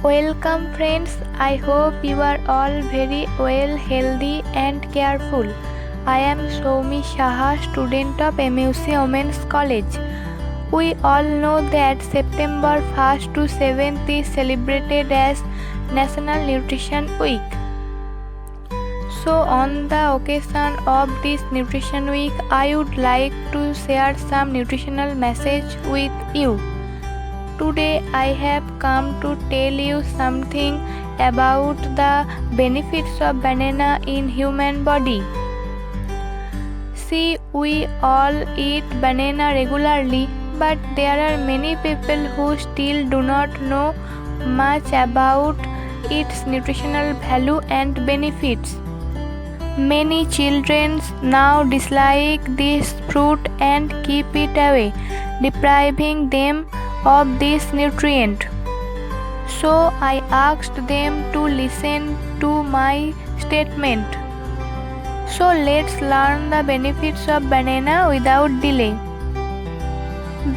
Welcome friends, I hope you are all very well, healthy and careful. I am Soumi Shaha, student of MUC Women's College. We all know that September 1st to 7th is celebrated as National Nutrition Week. So on the occasion of this Nutrition Week, I would like to share some nutritional message with you. Today I have come to tell you something about the benefits of banana in human body. See, we all eat banana regularly, but there are many people who still do not know much about its nutritional value and benefits. Many children now dislike this fruit and keep it away, depriving them of this nutrient. So I asked them to listen to my statement. So let's learn the benefits of banana without delay.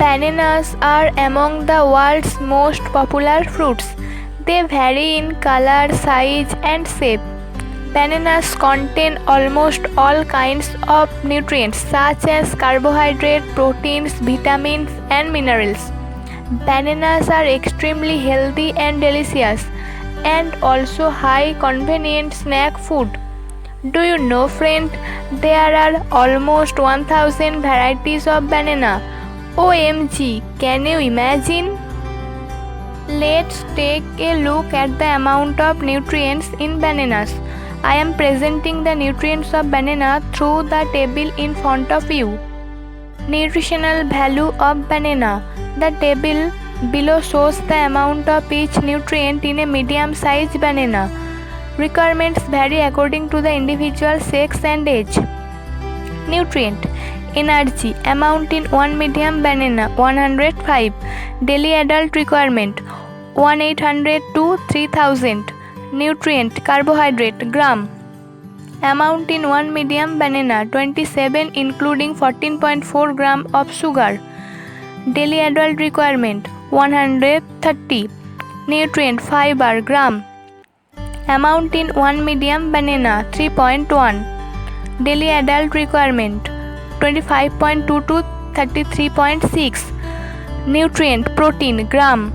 Bananas are among the world's most popular fruits. They vary in color, size and shape. Bananas contain almost all kinds of nutrients such as carbohydrates, proteins, vitamins and minerals. Bananas are extremely healthy and delicious, and also high convenient snack food. Do you know friend, there are almost 1000 varieties of banana. OMG, can you imagine? Let's take a look at the amount of nutrients in bananas. I am presenting the nutrients of banana through the table in front of you. Nutritional value of banana. The table below shows the amount of each nutrient in a medium-sized banana. Requirements vary according to the individual sex and age. Nutrient. Energy. Amount in 1 medium banana 105. Daily adult requirement 1800 to 3000. Nutrient. Carbohydrate. Gram. Amount in 1 medium banana 27 including 14.4 gram of sugar. Daily adult requirement 130. Nutrient fiber gram. Amount in 1 medium banana 3.1. Daily adult requirement 25.2 to 33.6. Nutrient protein gram.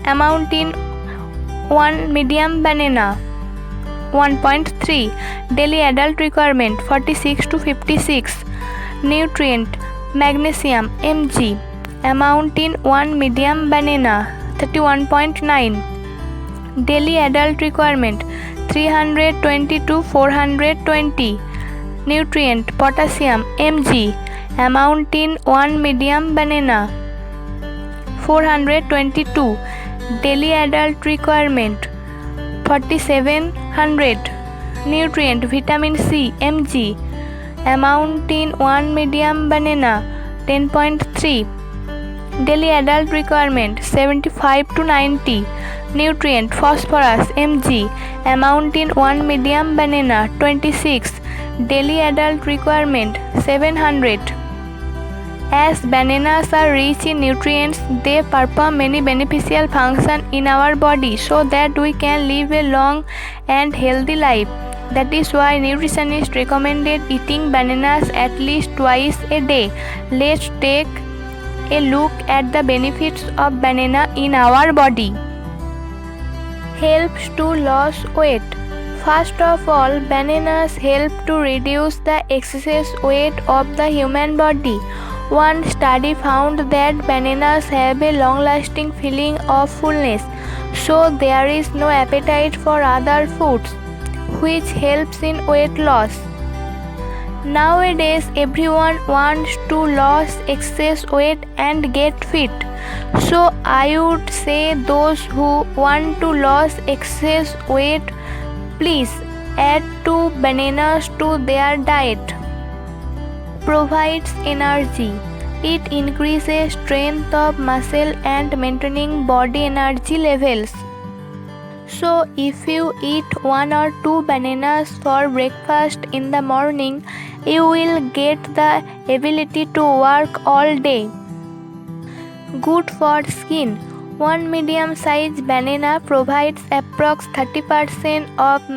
Amount in 1 medium banana 1.3. Daily adult requirement 46 to 56. Nutrient magnesium mg. Amount in 1 medium banana 31.9. Daily adult requirement 320 to 420. Nutrient potassium mg. Amount in 1 medium banana 422. Daily adult requirement 4700. Nutrient vitamin C mg. Amount in 1 medium banana 10.3. Daily adult requirement 75 to 90. Nutrient phosphorus mg. Amount in 1 medium banana 26. Daily adult requirement 700. As bananas are rich in nutrients, they perform many beneficial functions in our body so that we can live a long and healthy life. That is why nutritionists recommended eating bananas at least twice a day. Let's take a look at the benefits of banana in our body. Helps to lose weight. First of all, bananas help to reduce the excess weight of the human body. One study found that bananas have a long-lasting feeling of fullness, so there is no appetite for other foods, which helps in weight loss. Nowadays, everyone wants to lose excess weight and get fit. So I would say those who want to lose excess weight, please add 2 bananas to their diet. Provides energy. It increases strength of muscle and maintaining body energy levels. So if you eat 1 or 2 bananas for breakfast in the morning, you will get the ability to work all day. Good for skin. One medium-sized banana provides approx 30% of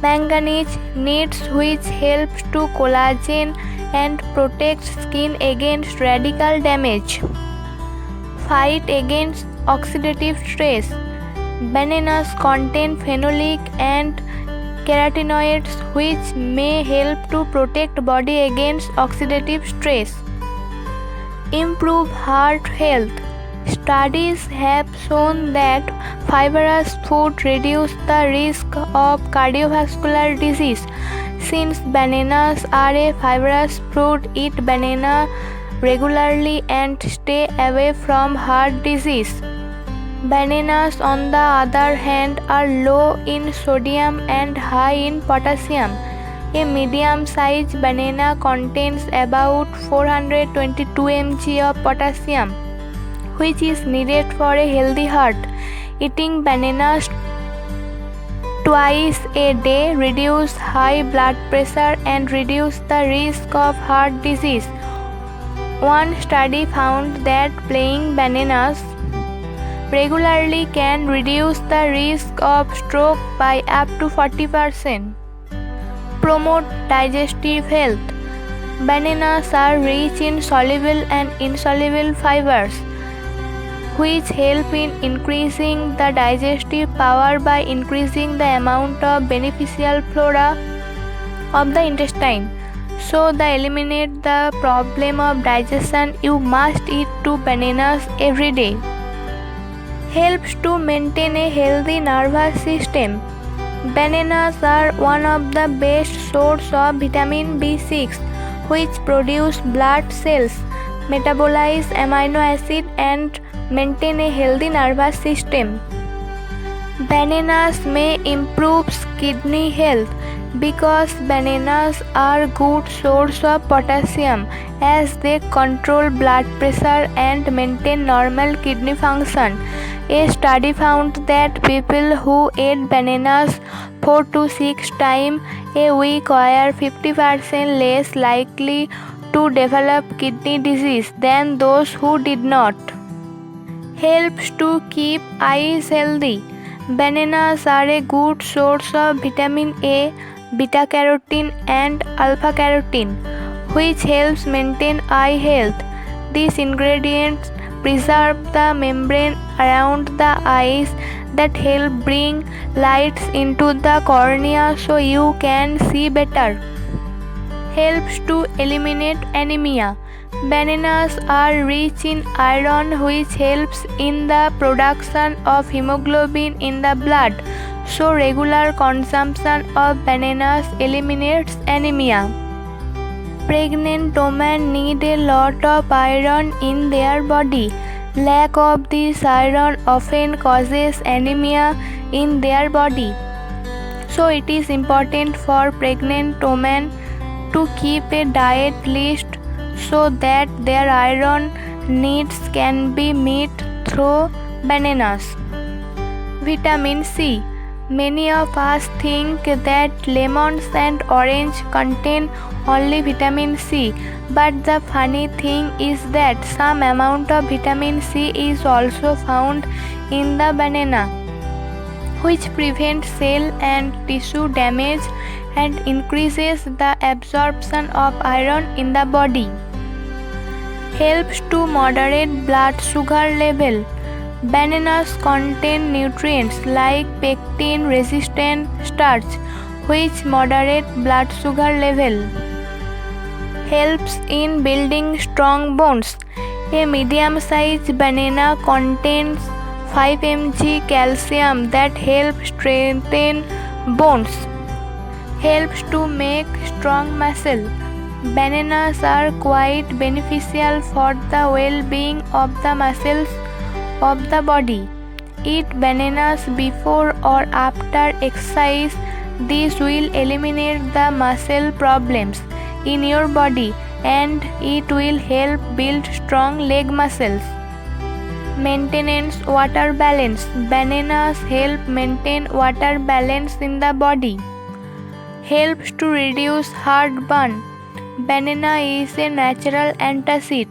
manganese needs, which helps to collagen and protects skin against radical damage. Fight against oxidative stress. Bananas contain phenolic and carotenoids, which may help to protect body against oxidative stress. Improve heart health. Studies have shown that fibrous food reduce the risk of cardiovascular disease. Since bananas are a fibrous fruit, eat banana regularly and stay away from heart disease. Bananas, on the other hand, are low in sodium and high in potassium. A medium-sized banana contains about 422 mg of potassium, which is needed for a healthy heart. Eating bananas twice a day reduces high blood pressure and reduces the risk of heart disease. One study found that playing bananas regularly can reduce the risk of stroke by up to 40%. Promote digestive health. Bananas are rich in soluble and insoluble fibers, which help in increasing the digestive power by increasing the amount of beneficial flora of the intestine. So, to eliminate the problem of digestion, you must eat 2 bananas every day. Helps to maintain a healthy nervous system. Bananas are one of the best sources of vitamin B6, which produce blood cells, metabolize amino acid and maintain a healthy nervous system. Bananas may improve kidney health because bananas are good source of potassium as they control blood pressure and maintain normal kidney function. A study found that people who ate bananas 4 to 6 times a week were 50% less likely to develop kidney disease than those who did not. Helps to keep eyes healthy. Bananas are a good source of vitamin A, beta carotene and alpha carotene, which helps maintain eye health. These ingredients preserve the membrane around the eyes that help bring lights into the cornea so you can see better. Helps to eliminate anemia. Bananas are rich in iron, which helps in the production of hemoglobin in the blood, so regular consumption of bananas eliminates anemia. Pregnant women need a lot of iron in their body. Lack of this iron often causes anemia in their body. So it is important for pregnant women to keep a diet list so that their iron needs can be met through bananas. Vitamin C. Many of us think that lemons and orange contain only vitamin C, but the funny thing is that some amount of vitamin C is also found in the banana, which prevents cell and tissue damage and increases the absorption of iron in the body. Helps to moderate blood sugar level. Bananas contain nutrients like pectin-resistant starch, which moderate blood sugar level. Helps in building strong bones. A medium-sized banana contains 5 mg calcium that helps strengthen bones. Helps to make strong muscle. Bananas are quite beneficial for the well-being of the muscles of the body. Eat bananas before or after exercise. This will eliminate the muscle problems in your body and it will help build strong leg muscles. Maintenance water balance. Bananas help maintain water balance in the body. Helps to reduce heartburn. Banana is a natural antacid.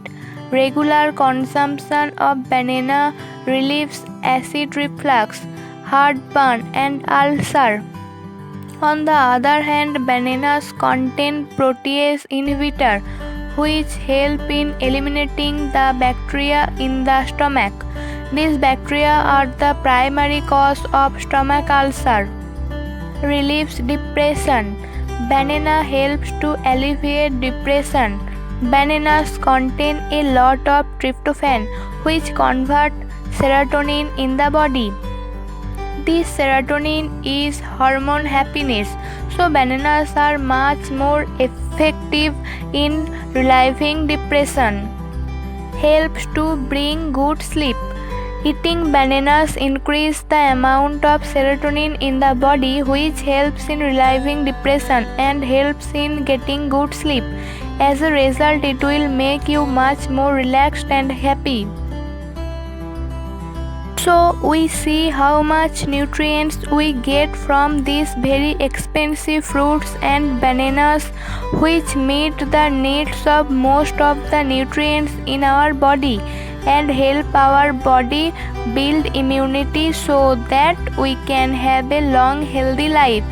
Regular consumption of banana relieves acid reflux, heartburn, and ulcer. On the other hand, bananas contain protease inhibitor, which help in eliminating the bacteria in the stomach. These bacteria are the primary cause of stomach ulcer. Relieves depression. Banana helps to alleviate depression. Bananas contain a lot of tryptophan, which convert serotonin in the body. This serotonin is hormone happiness, so bananas are much more effective in relieving depression. Helps to bring good sleep. Eating bananas increase the amount of serotonin in the body, which helps in relieving depression and helps in getting good sleep. As a result, it will make you much more relaxed and happy. So we see how much nutrients we get from these very expensive fruits and bananas, which meet the needs of most of the nutrients in our body and help our body build immunity so that we can have a long healthy life.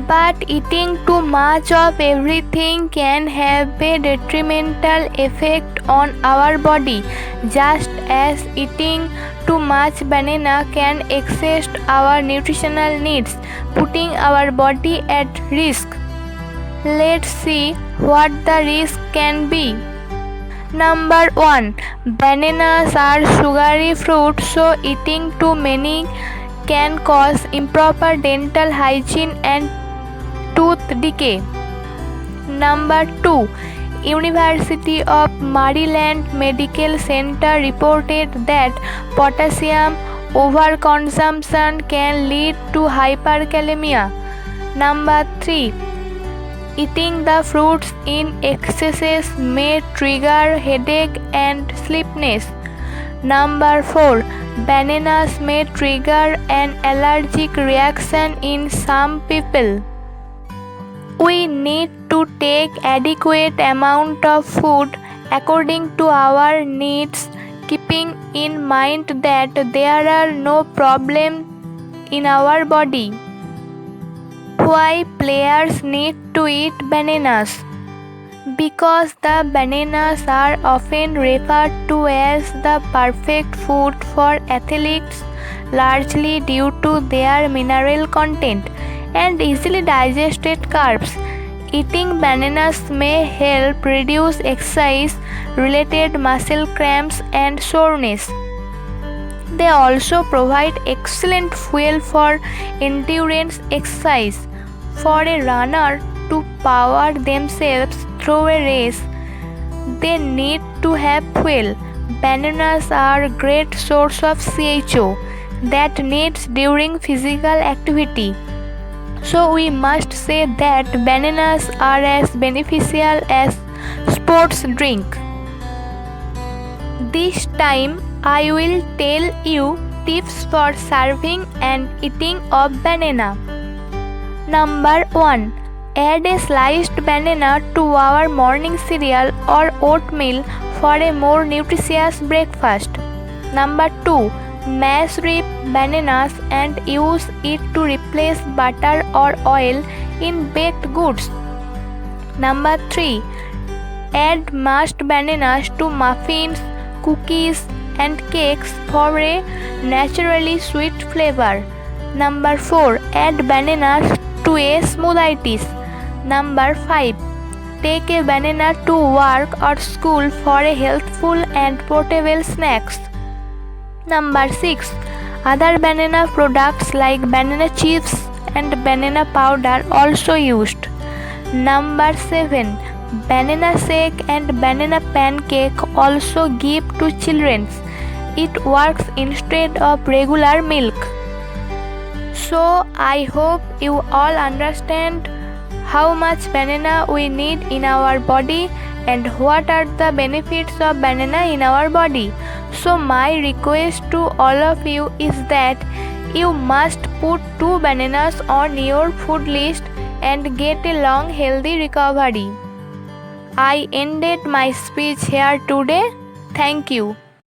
But eating too much of everything can have a detrimental effect on our body, just as eating too much banana can exhaust our nutritional needs, putting our body at risk. Let's see what the risk can be. Number 1. Bananas are sugary fruit, so eating too many can cause improper dental hygiene and tooth decay. Number 2. University of Maryland Medical Center reported that potassium overconsumption can lead to hyperkalemia. Number 3. Eating the fruits in excess may trigger headache and sleepiness. Number 4. Bananas may trigger an allergic reaction in some people. We need to take adequate amount of food according to our needs, keeping in mind that there are no problems in our body. Why players need to eat bananas? Because the bananas are often referred to as the perfect food for athletes, largely due to their mineral content and easily digested carbs. Eating bananas may help reduce exercise-related muscle cramps and soreness. They also provide excellent fuel for endurance exercise. For a runner to power themselves through a race, they need to have fuel. Bananas are a great source of CHO that needs during physical activity. So we must say that bananas are as beneficial as sports drink. This time I will tell you tips for serving and eating of banana. Number 1. Add a sliced banana to our morning cereal or oatmeal for a more nutritious breakfast. Number 2. Mash rip bananas and use it to replace butter or oil in baked goods. Number 3. Add mashed bananas to muffins, cookies and cakes for a naturally sweet flavor. Number 4. Add bananas to a smoothies. Number 5. Take a banana to work or school for a healthful and portable snacks. Number 6. Other banana products like banana chips and banana powder also used. Number 7. Banana shake and banana pancake also give to children. It works instead of regular milk. So I hope you all understand how much banana we need in our body and what are the benefits of banana in our body. So my request to all of you is that you must put 2 bananas on your food list and get a long healthy recovery. I ended my speech here today. Thank you.